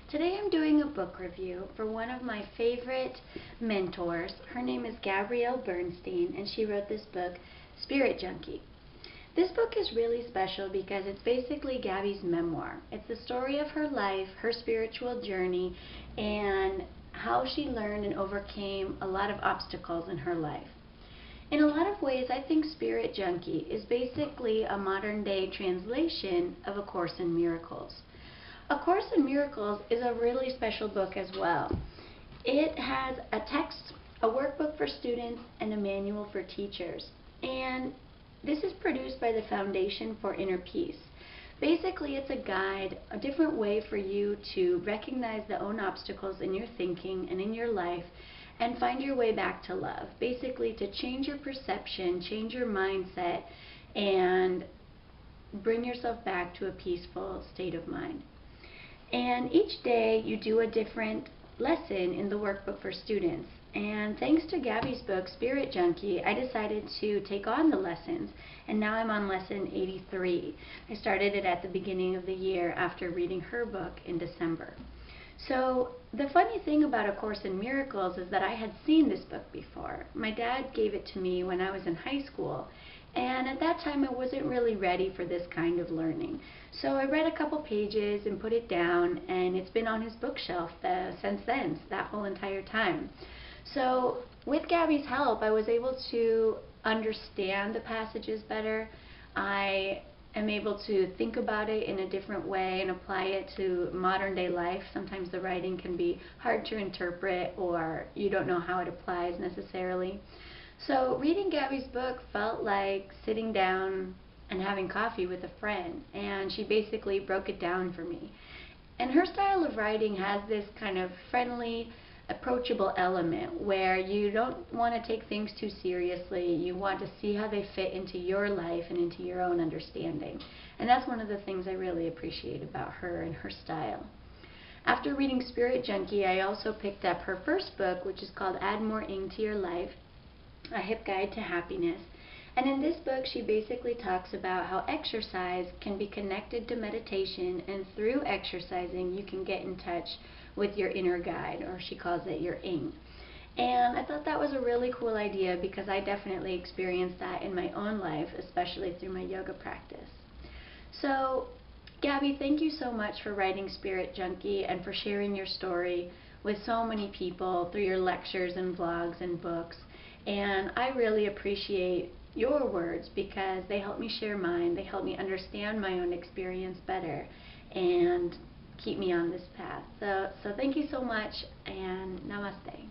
Today I'm doing a book review for one of my favorite mentors. Her name is Gabrielle Bernstein, and she wrote this book, Spirit Junkie. This book is really special because it's basically Gabby's memoir. It's the story of her life, her spiritual journey, and how she learned and overcame a lot of obstacles in her life. In a lot of ways, I think Spirit Junkie is basically a modern-day translation of A Course in Miracles. A Course in Miracles is a really special book as well. It has a text, a workbook for students, and a manual for teachers. And this is produced by the Foundation for Inner Peace. Basically, it's a guide, a different way for you to recognize the own obstacles in your thinking and in your life and find your way back to love. Basically, to change your perception, change your mindset, and bring yourself back to a peaceful state of mind. And each day you do a different lesson in the workbook for students. And thanks to Gabby's book, Spirit Junkie, I decided to take on the lessons, and now I'm on lesson 83. I started it at the beginning of the year after reading her book in December. So the funny thing about A Course in Miracles is that I had seen this book before. My dad gave it to me when I was in high school, and at that time I wasn't really ready for this kind of learning. So I read a couple pages and put it down, and it's been on his bookshelf since then, that whole entire time. So with Gabby's help, I was able to understand the passages better. I am able to think about it in a different way and apply it to modern day life. Sometimes the writing can be hard to interpret, or you don't know how it applies necessarily. So reading Gabby's book felt like sitting down and having coffee with a friend, and she basically broke it down for me. And her style of writing has this kind of friendly, approachable element where you don't want to take things too seriously. You want to see how they fit into your life and into your own understanding. And that's one of the things I really appreciate about her and her style. After reading Spirit Junkie, I also picked up her first book, which is called Add More Ing to Your Life, A Hip Guide to Happiness. And in this book, she basically talks about how exercise can be connected to meditation, and through exercising, you can get in touch with your inner guide, or she calls it your ing. And I thought that was a really cool idea because I definitely experienced that in my own life, especially through my yoga practice. So, Gabby, thank you so much for writing Spirit Junkie and for sharing your story with so many people through your lectures and vlogs and books. And I really appreciate your words because they help me share mine. They help me understand my own experience better and keep me on this path. So thank you so much, and namaste.